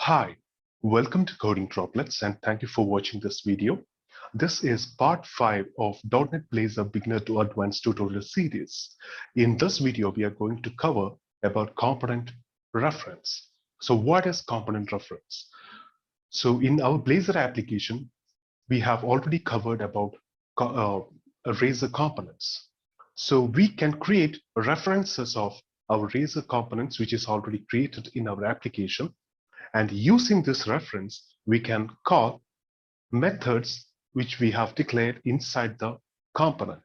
Hi, welcome to Coding Droplets and thank you for watching this video. This is part 5 of .NET Blazor Beginner to Advanced tutorial series. In this video, we are going to cover about component reference. So what is component reference? So in our Blazor application, we have already covered about Razor components. So we can create references of our Razor components, which is already created in our application. And using this reference, we can call methods which we have declared inside the component.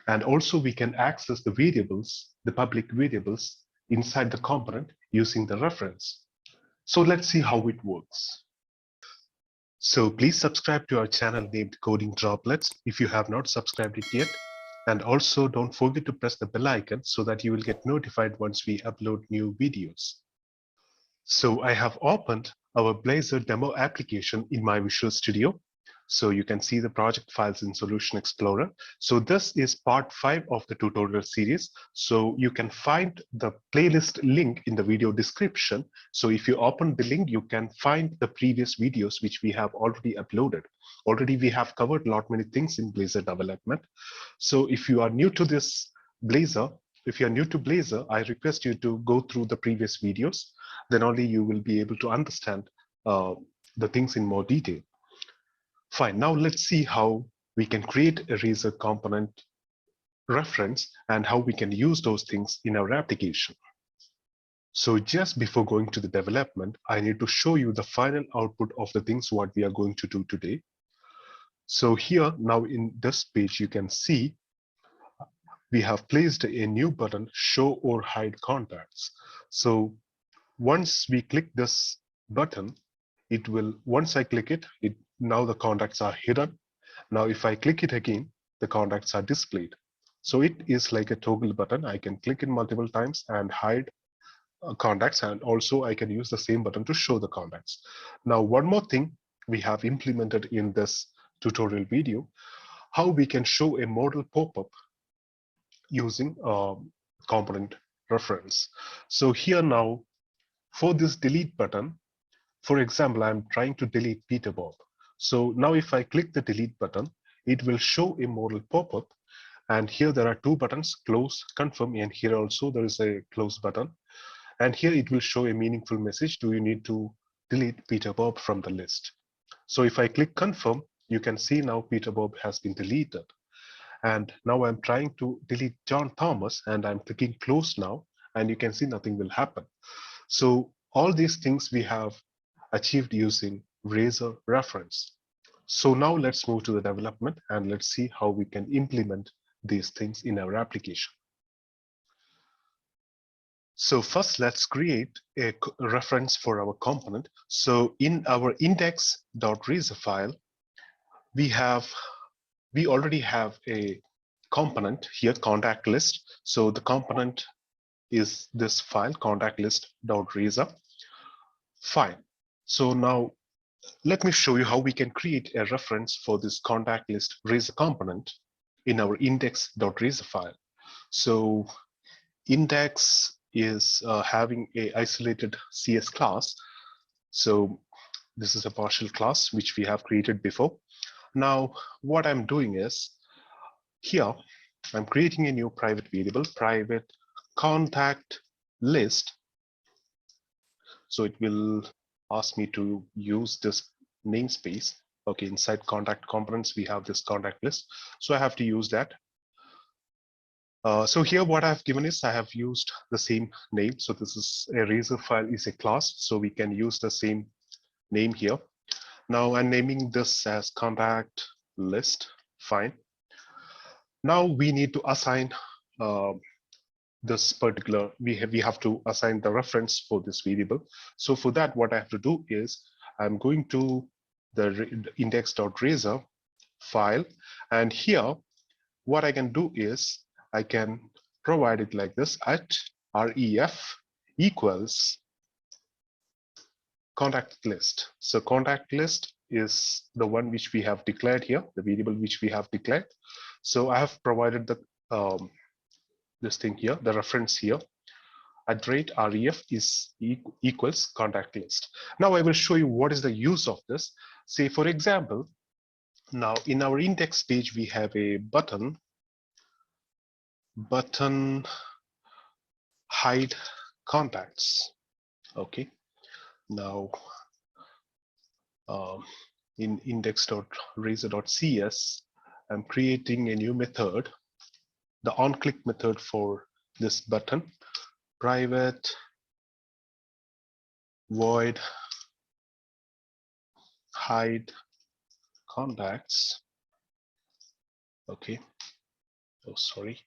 And also we can access the variables, the public variables inside the component using the reference. So let's see how it works. So please subscribe to our channel named Coding Droplets if you have not subscribed it yet. And also don't forget to press the bell icon so that you will get notified once we upload new videos. So I have opened our Blazor demo application in my Visual Studio. So you can see the project files in Solution Explorer. So this is part 5 of the tutorial series. So you can find the playlist link in the video description. So if you open the link, you can find the previous videos which we have already uploaded. Already we have covered a lot many things in Blazor development. So if you are new to this Blazor, if you're new to Blazor, I request you to go through the previous videos. Then only you will be able to understand the things in more detail. Fine, now let's see how we can create a Razor component reference and how we can use those things in our application. So just before going to the development, I need to show you the final output of the things what we are going to do today. So here now in this page, you can see we have placed a new button, show or hide contacts. So once we click this button, it will, once I click it, now the contacts are hidden. Now if I click it again, the contacts are displayed. So it is like a toggle button. I can click it multiple times and hide contacts, and also I can use the same button to show the contacts. Now one more thing we have implemented in this tutorial video, how we can show a modal pop-up using component reference. So here now, for this delete button, for example, I'm trying to delete Peter Bob. So now if I click the delete button, it will show a modal pop-up. And here there are two buttons, close, confirm, and here also there is a close button. And here it will show a meaningful message. Do you need to delete Peter Bob from the list? So if I click confirm, you can see now Peter Bob has been deleted. And now I'm trying to delete John Thomas and I'm clicking close now, and you can see nothing will happen. So all these things we have achieved using Razor reference. So now let's move to the development and let's see how we can implement these things in our application. So first let's create a reference for our component. So in our index.razor file, we already have a component here, contact list. So the component is this file, contact list.razor. Fine. So now let me show you how we can create a reference for this contact list Razor component in our index.razor file. So index is having a isolated CS class. So this is a partial class which we have created before. Now what I'm doing is here I'm creating a new private variable, private contact list. So it will ask me to use this namespace. Okay, inside contact components, we have this contact list. So I have to use that. So here what I've given is I have used the same name. So this is a Razor file is a class. So we can use the same name here. Now I'm naming this as contact list. Fine. Now we need to assign this particular, we have to assign the reference for this variable. So for that, what I have to do is I'm going to the index.razor file, and here what I can do is I can provide it like this at ref equals contact list. So contact list is the one which we have declared here, the variable which we have declared. So I have provided the this thing here, the reference here, @ref is equals contact list. Now I will show you what is the use of this. Say for example, now in our index page we have a button hide contacts. Okay, now in index.razor.cs, I'm creating a new method, the onClick method for this button, private void hide contacts. Okay, oh sorry.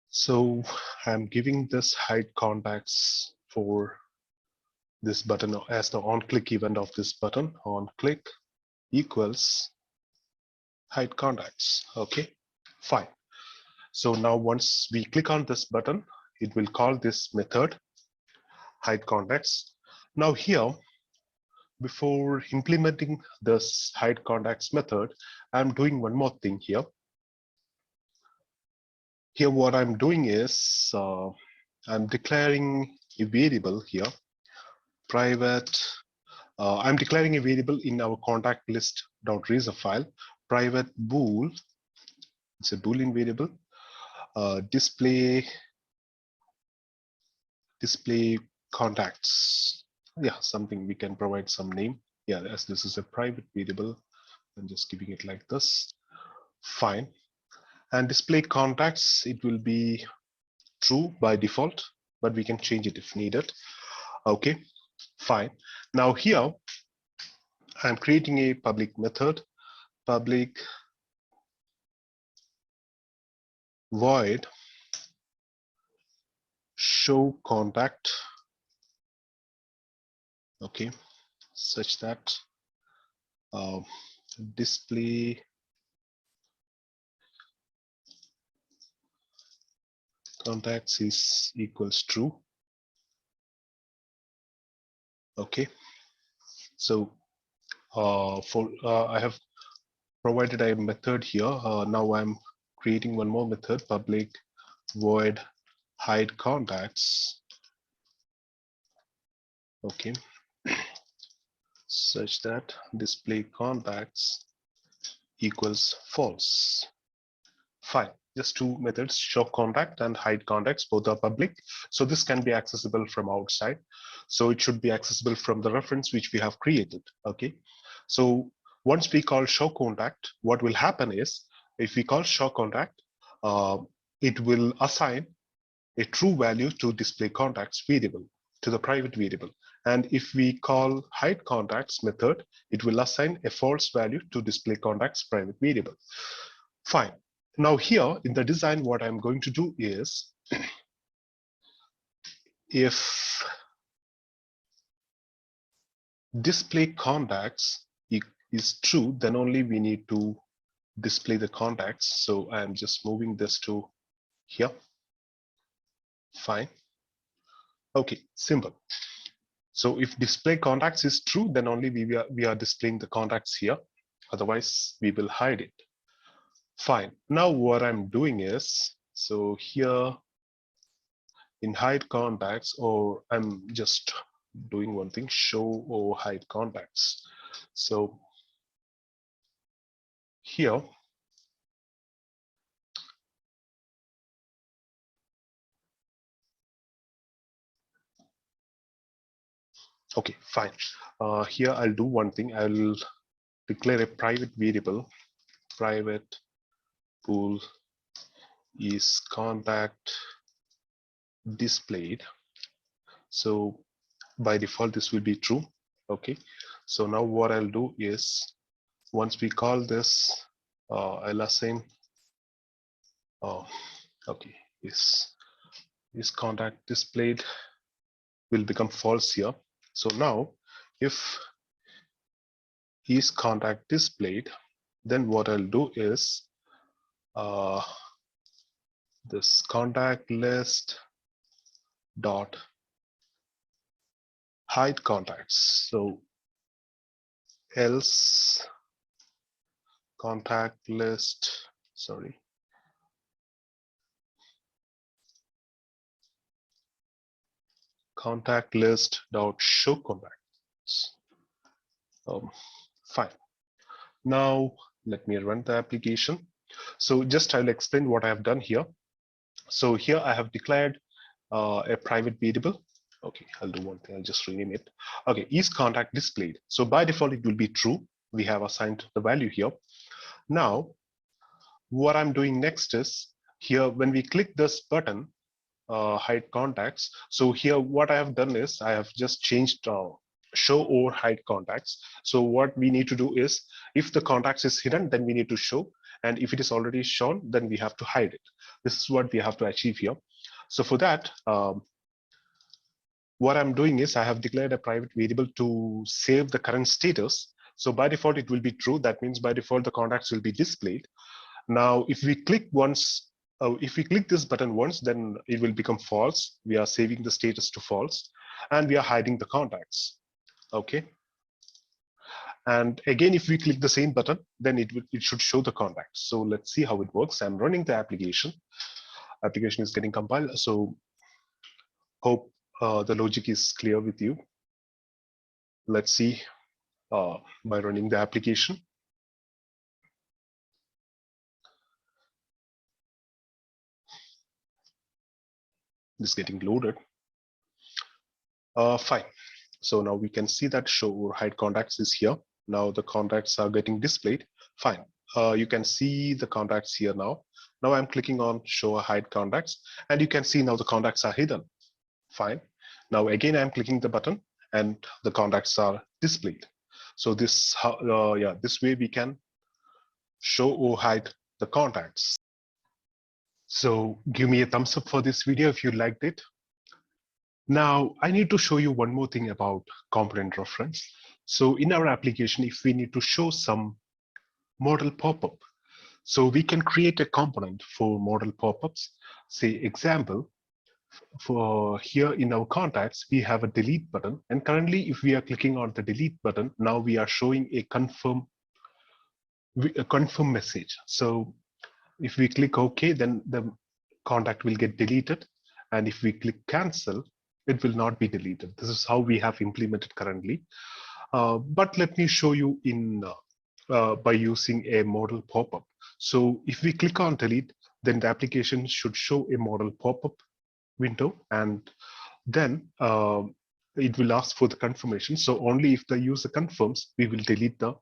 So I'm giving this hide contacts for this button as the onClick event of this button. OnClick equals hide contacts. Okay, fine. So now once we click on this button, it will call this method hide contacts. Now here, before implementing this hide contacts method, I'm doing one more thing here. Here what I'm doing is I'm declaring a variable here, private. I'm declaring a variable in our contact list.razor file, private bool. It's a boolean variable. Display contacts. Yeah, something we can provide some name. Yeah, as this is a private variable, I'm just giving it like this. Fine. And display contacts, it will be true by default, but we can change it if needed. Okay, fine. Now here, I'm creating a public method, public void show contact. Okay, such that display contacts is equals true. Okay, so I have provided a method here. Now I'm creating one more method, public void hide contacts. Okay, such that display contacts equals false. Fine. Just two methods, show contact and hide contacts, both are public. So this can be accessible from outside. So it should be accessible from the reference which we have created. Okay. So once we call show contact, what will happen is if we call show contact, it will assign a true value to display contacts variable, to the private variable. And if we call hide contacts method, it will assign a false value to display contacts private variable. Fine. Now here in the design, what I'm going to do is if display contacts is true, then only we need to display the contacts. So I'm just moving this to here. Fine. Okay, simple. So if display contacts is true, then only we are displaying the contacts here. Otherwise, we will hide it. Fine. Now what I'm doing is, so here in hide contacts, or I'm just doing one thing, show or hide contacts. So here, okay, fine. Here I'll do one thing. I'll declare a private variable, private bool is contact displayed. So by default, this will be true. Okay. So now what I'll do is, once we call this, I'll assign, okay, is contact displayed will become false here. So now if is contact displayed, then what I'll do is this contact list dot hide contacts. So else contact list, sorry, contact list dot show contacts. Fine. Now let me run the application. So just I'll explain what I have done here. So here I have declared a private variable. Okay, I'll do one thing. I'll just rename it. Okay, is contact displayed? So by default, it will be true. We have assigned the value here. Now, what I'm doing next is here when we click this button, hide contacts. So here, what I have done is I have just changed show or hide contacts. So what we need to do is if the contacts is hidden, then we need to show. And if it is already shown, then we have to hide it. This is what we have to achieve here. So for that, what I'm doing is I have declared a private variable to save the current status. So by default, it will be true. That means by default, the contacts will be displayed. Now, if we click once, if we click this button once, then it will become false. We are saving the status to false, and we are hiding the contacts. Okay. And again, if we click the same button, then it should show the contacts. So let's see how it works. I'm running the application. Application is getting compiled. So hope the logic is clear with you. Let's see by running the application. This is getting loaded. Fine. So now we can see that show or hide contacts is here. Now the contacts are getting displayed. Fine. You can see the contacts here now. Now I'm clicking on show or hide contacts, and you can see now the contacts are hidden. Fine. Now again, I'm clicking the button and the contacts are displayed. So this way we can show or hide the contacts. So give me a thumbs up for this video if you liked it. Now I need to show you one more thing about component reference. So in our application, if we need to show some modal pop-up, so we can create a component for modal pop-ups. Say example, for here in our contacts, we have a delete button. And currently, if we are clicking on the delete button, now we are showing a confirm message. So if we click OK, then the contact will get deleted. And if we click cancel, it will not be deleted. This is how we have implemented currently. But let me show you in by using a modal pop-up. So if we click on delete, then the application should show a modal pop-up window, and then it will ask for the confirmation. So only if the user confirms, we will delete the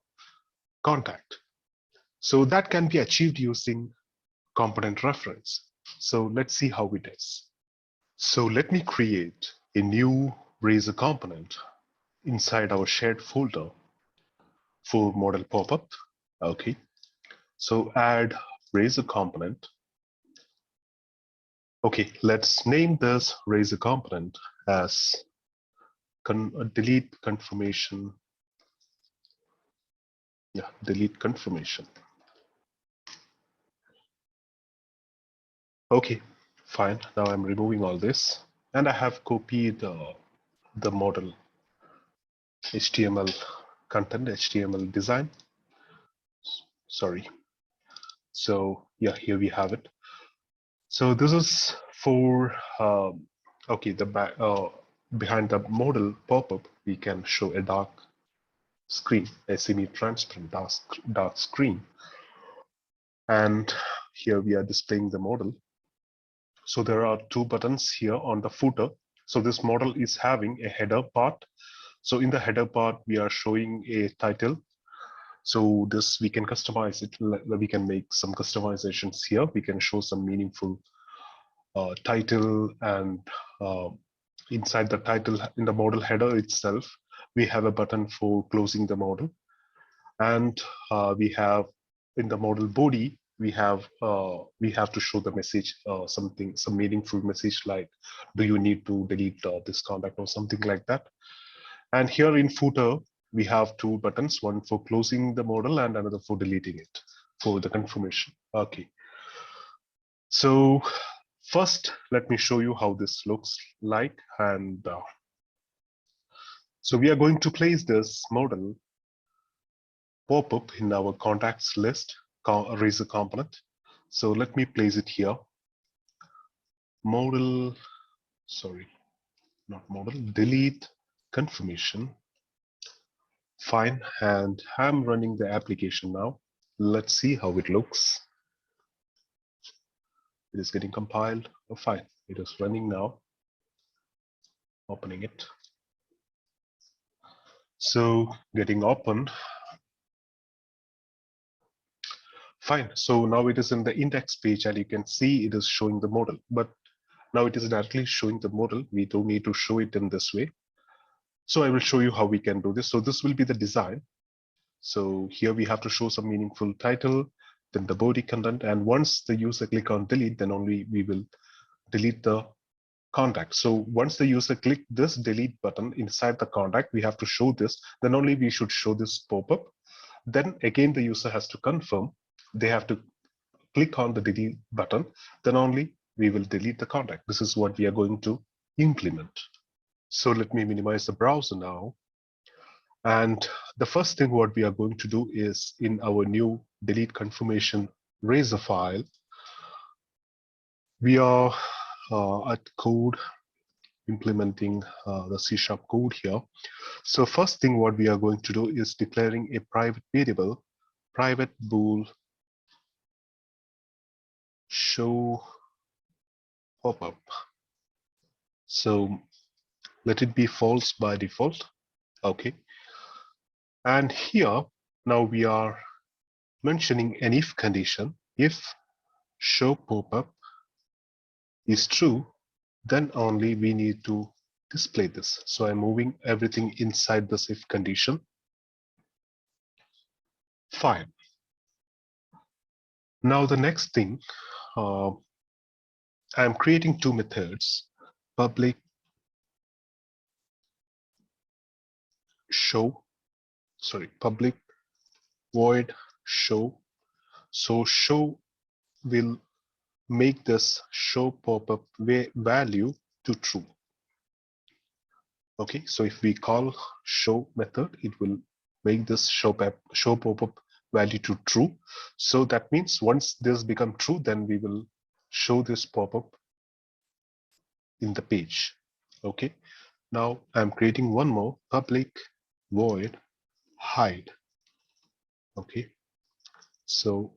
contact. So that can be achieved using component reference. So let's see how it is. So let me create a new Blazor component inside our shared folder for modal pop-up. Okay. So add Blazor component. Okay, let's name this Blazor component as delete confirmation. Yeah, delete confirmation. Okay, fine. Now I'm removing all this, and I have copied the model HTML content, HTML design. Sorry. So yeah, here we have it. So this is for okay, the behind the modal pop-up, we can show a dark screen, a semi-transparent dark screen. And here we are displaying the model. So there are two buttons here on the footer. So this model is having a header part. So in the header part, we are showing a title. So this we can customize it. We can make some customizations here. We can show some meaningful title, and inside the title, in the model header itself, we have a button for closing the model. And we have in the model body, we have to show the message, some meaningful message like, do you need to delete this contact or something like that. And here in footer, we have two buttons, one for closing the model and another for deleting it for the confirmation. Okay. So first, let me show you how this looks like. And so we are going to place this modal pop-up in our contacts list, Blazor component. So let me place it here. Modal, sorry. not model, delete confirmation. Fine, and I'm running the application now. Let's see how it looks. It is getting compiled. Oh, fine, it is running now. Opening it. So getting opened. Fine, so now it is in the index page and you can see it is showing the model, but now it is directly showing the model. We don't need to show it in this way. So I will show you how we can do this. So this will be the design. So here we have to show some meaningful title, then the body content, and once the user click on delete, then only we will delete the contact. So once the user click this delete button inside the contact, we have to show this, then only we should show this pop-up. Then again, the user has to confirm. They have to click on the delete button, then only we will delete the contact. This is what we are going to implement. So let me minimize the browser now. And the first thing what we are going to do is in our new delete confirmation razor file, we are at code implementing the C# code here. So first thing what we are going to do is declaring a private variable, private bool show popup. So let it be false by default. Okay. And here now we are mentioning an if condition. If show popup is true, then only we need to display this. So I'm moving everything inside this if condition. Fine. Now the next thing, I'm creating two methods, public public void show. So show will make this show popup value to true. Okay, so if we call show method, it will make this show popup value to true. So that means once this become true, then we will show this popup in the page. Okay, now I'm creating one more, public void hide. Okay, so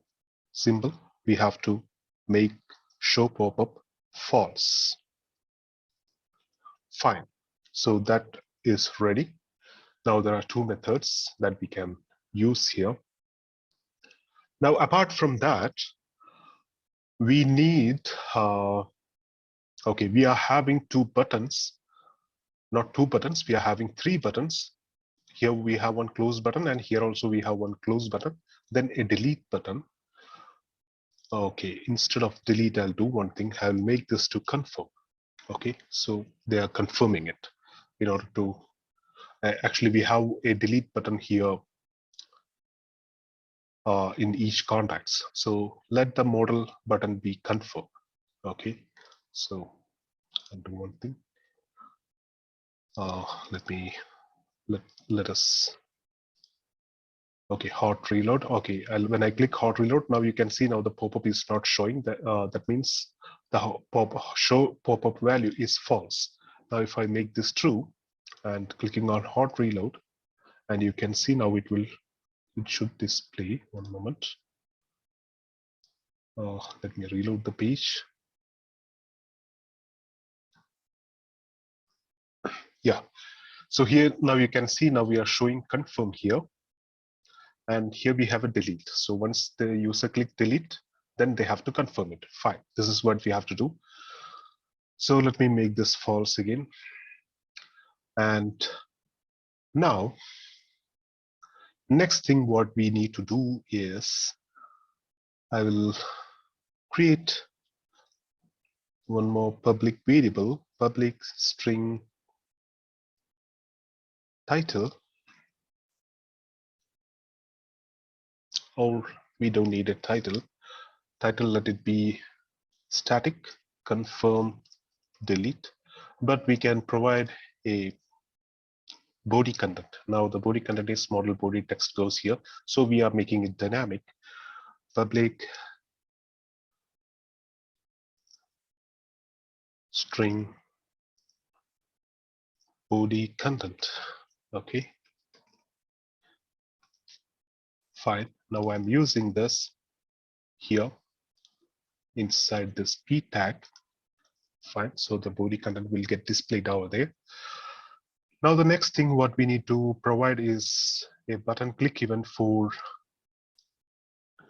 simple, we have to make show popup false. Fine, so that is ready. Now there are two methods that we can use here. Now apart from that, we need okay, we are having two buttons, not two buttons, we are having three buttons. Here we have one close button, and here also we have one close button, then a delete button. Okay, instead of delete, I'll do one thing, I'll make this to confirm. Okay, so they are confirming it in order to actually we have a delete button here in each contacts. So let the modal button be confirmed. Okay, so I'll do one thing. Let us. Okay, hot reload. Okay, when I click hot reload, now you can see now the pop-up is not showing. That means the show pop-up value is false. Now if I make this true and clicking on hot reload, and you can see now it should display. One moment. Let me reload the page. Yeah, so here now you can see now we are showing confirm here, and here we have a delete. So once the user click delete, then they have to confirm it. Fine, this is what we have to do. So let me make this false again. And now next thing what we need to do is I will create one more public variable, public string title, or we don't need a title. Title, let it be static, confirm, delete, but we can provide a body content. Now the body content is model body text goes here. So we are making it dynamic. Public string body content. Okay, fine. Now I'm using this here inside this p tag. Fine. So the body content will get displayed over there. Now the next thing what we need to provide is a button click event for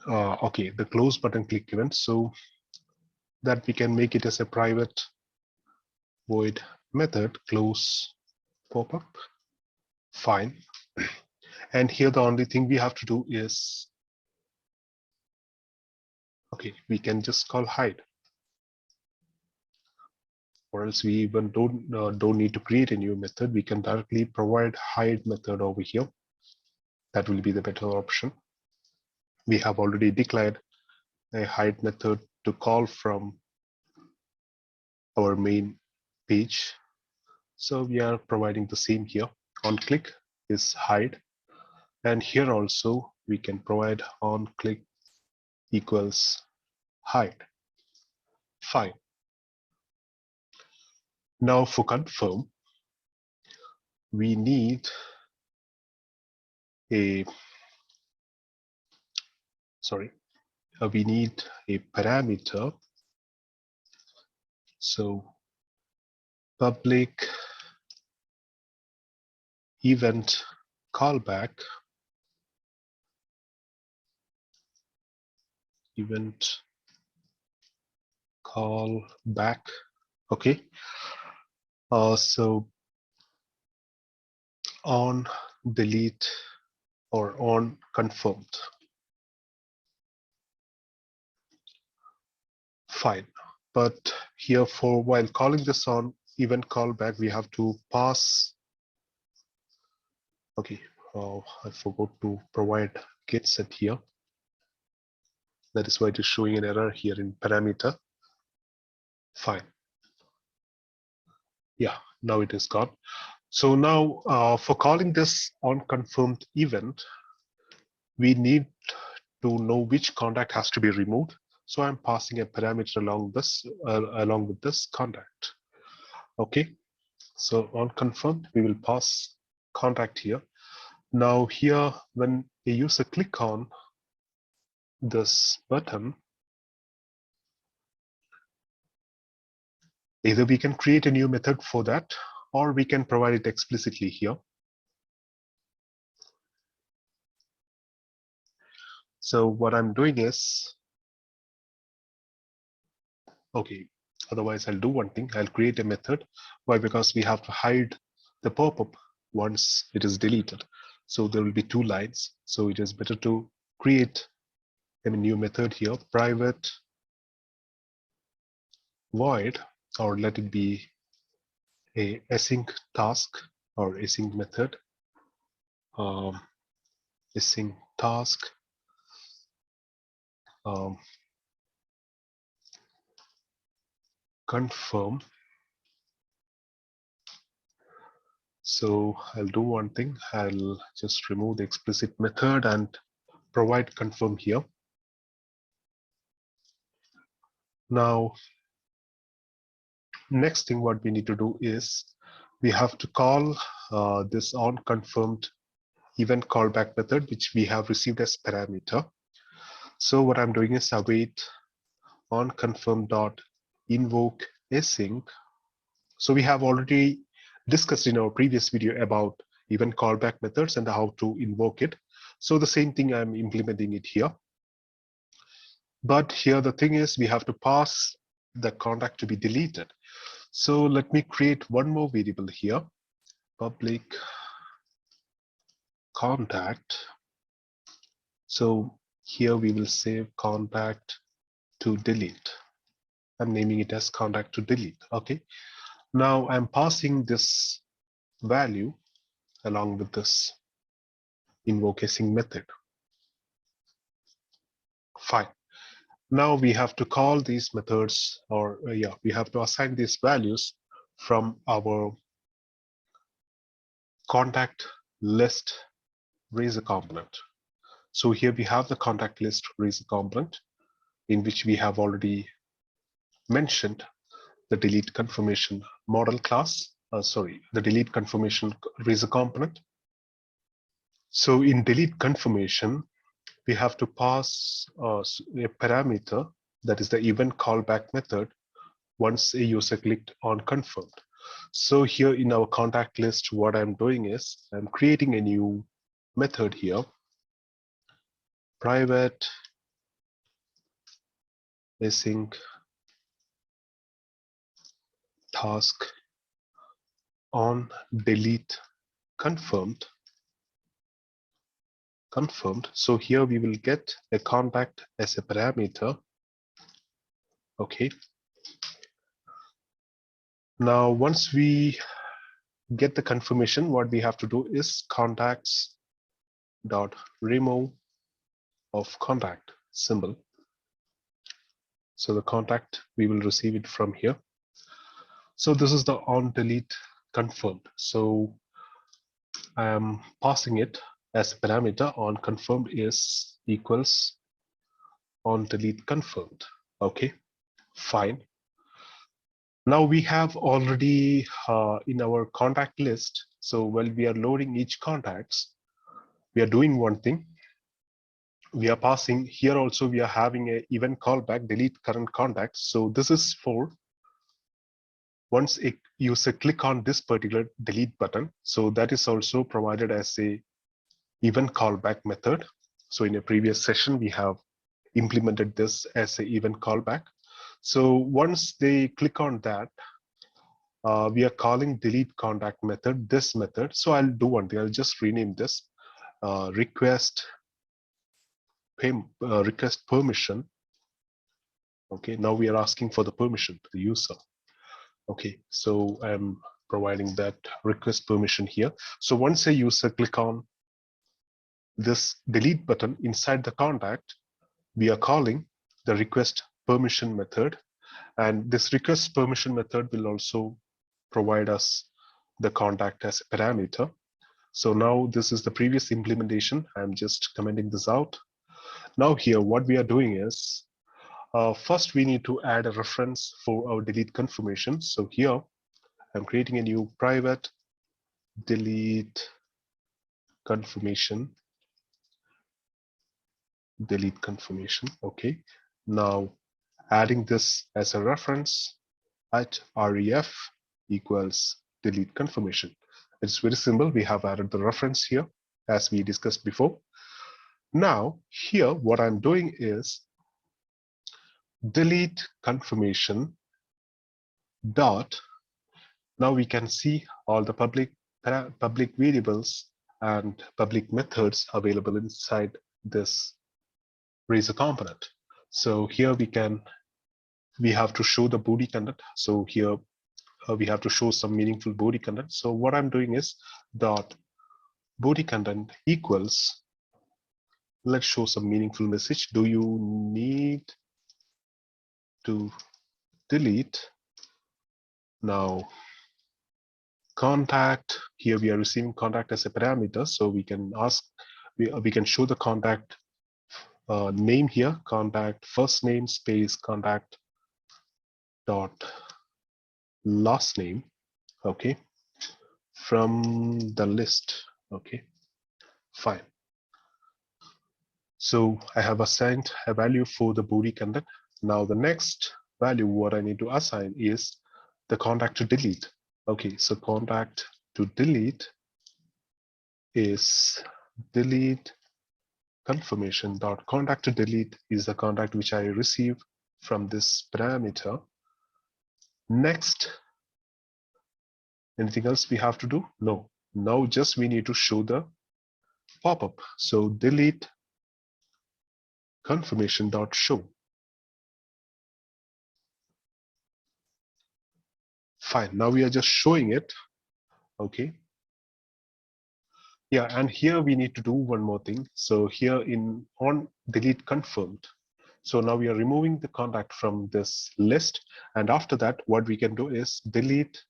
okay, the close button click event, so that we can make it as a private void method close popup. Fine. And here the only thing we have to do is, okay, we can just call hide, or else we even don't need to create a new method. We can directly provide hide method over here. That will be the better option. We have already declared a hide method to call from our main page, so we are providing the same here. On click is hide, and here also we can provide on click equals hide. Fine. Now for confirm, we need a we need a parameter. So public event callback, event callback. Okay. So on delete or on confirmed. Fine. But here for while calling this on event callback, we have to pass. Okay, I forgot to provide get set here. That is why it is showing an error here in parameter. Fine. Yeah, now it is gone. So now for calling this on confirmed event, we need to know which contact has to be removed. So I'm passing a parameter along with this contact. Okay, so on confirmed, we will pass contact here. Now here, when a user click on this button, either we can create a new method for that, or we can provide it explicitly here. So what I'm doing is, okay, otherwise I'll do one thing. I'll create a method. Why? Because we have to hide the pop-up once it is deleted. So there will be two lines. So it is better to create a new method here, private void, or let it be a async task or async method, async task, confirm. So I'll do one thing. I'll just remove the explicit method and provide confirm here. Now, next thing what we need to do is we have to call this on confirmed event callback method, which we have received as parameter. So what I'm doing is await on confirm dot invoke async. So we have already discussed in our previous video about event callback methods and how to invoke it. So the same thing, I'm implementing it here. But here the thing is we have to pass the contact to be deleted. So let me create one more variable here, public contact. So here we will save contact to delete. I'm naming it as contact to delete. Okay. Now I'm passing this value along with this invoke async method. Fine. Now we have to call these methods, or we have to assign these values from our contact list razor component. So here we have the contact list razor component, in which we have already mentioned the delete confirmation model class. the delete confirmation Blazor component. So in delete confirmation, we have to pass a parameter, that is the event callback method, once a user clicked on confirmed. So here in our contact list, what I'm doing is I'm creating a new method here, private async task on delete confirmed. So here we will get a contact as a parameter. Okay. Now, once we get the confirmation, what we have to do is contacts dot remove of contact symbol. So the contact, we will receive it from here. So this is the on delete confirmed. So I am passing it as a parameter on confirmed is equals on delete confirmed. Okay, fine. Now we have already in our contact list. So while we are loading each contacts, we are doing one thing. We are passing here also, we are having a event callback delete current contacts. So this is for once a user click on this particular delete button. So that is also provided as a event callback method. So in a previous session, we have implemented this as a event callback. So once they click on that, we are calling delete contact method, this method. So I'll do one thing, I'll just rename this request permission. Okay, now we are asking for the permission to the user. Okay, so I'm providing that request permission here. So once a user click on this delete button inside the contact, we are calling the request permission method. And this request permission method will also provide us the contact as a parameter. So now this is the previous implementation. I'm just commenting this out. Now here, what we are doing is, first we need to add a reference for our delete confirmation. So here, I'm creating a new private delete confirmation. Okay. Now adding this as a reference at ref equals delete confirmation. It's very simple. We have added the reference here as we discussed before. Now here, what I'm doing is delete confirmation dot. Now we can see all the public variables and public methods available inside this Blazor component. So here we have to show the body content. So here we have to show some meaningful body content. So what I'm doing is dot body content equals, let's show some meaningful message. Do you need to delete? Now contact, here we are receiving contact as a parameter. So we can ask, we can show the contact name here, contact first name space contact dot last name. Okay, from the list. Okay, fine. So I have assigned a value for the body content. Now the next value what I need to assign is the contact to delete. Okay, so contact to delete is delete confirmation dot contact to delete is the contact which I receive from this parameter. Next, anything else we have to do? No. Now just we need to show the pop-up. So delete confirmation dot show. Fine. Now we are just showing it. Okay. Yeah, and here we need to do one more thing. So here in on delete confirmed. So now we are removing the contact from this list. And after that, what we can do is delete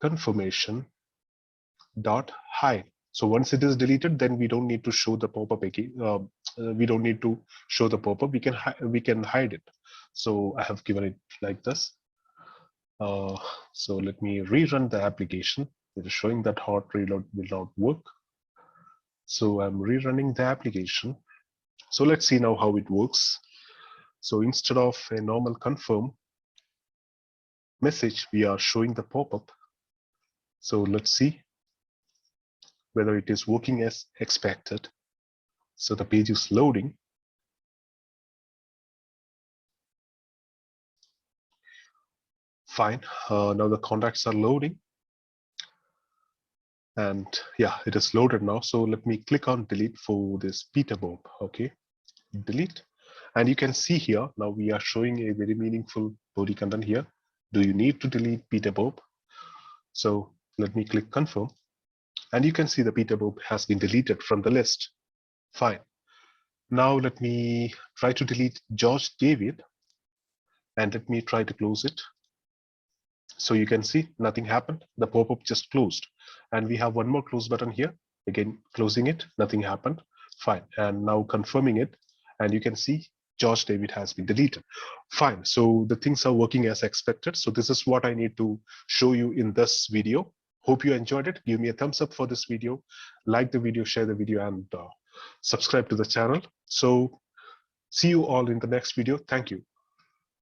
confirmation dot hide. So once it is deleted, then we don't need to show the pop-up again. We don't need to show the pop-up. We can hide it. So I have given it like this. So let me rerun the application. It is showing that hot reload will not work. So I'm rerunning the application. So let's see now how it works. So instead of a normal confirm message, we are showing the pop-up. So let's see whether it is working as expected. So the page is loading. Fine. Now the contacts are loading. And yeah, it is loaded now. So let me click on delete for this Peter Bob. Okay, delete. And you can see here, now we are showing a very meaningful body content here. Do you need to delete Peter Bob? So let me click confirm. And you can see the Peter Bob has been deleted from the list. Fine. Now let me try to delete George David. And let me try to close it. So you can see nothing happened. The pop-up just closed. And we have one more close button here. Again, closing it, nothing happened. Fine. And now confirming it. And you can see George David has been deleted. Fine. So the things are working as expected. So this is what I need to show you in this video. Hope you enjoyed it. Give me a thumbs up for this video. Like the video, share the video, and subscribe to the channel. So see you all in the next video. Thank you.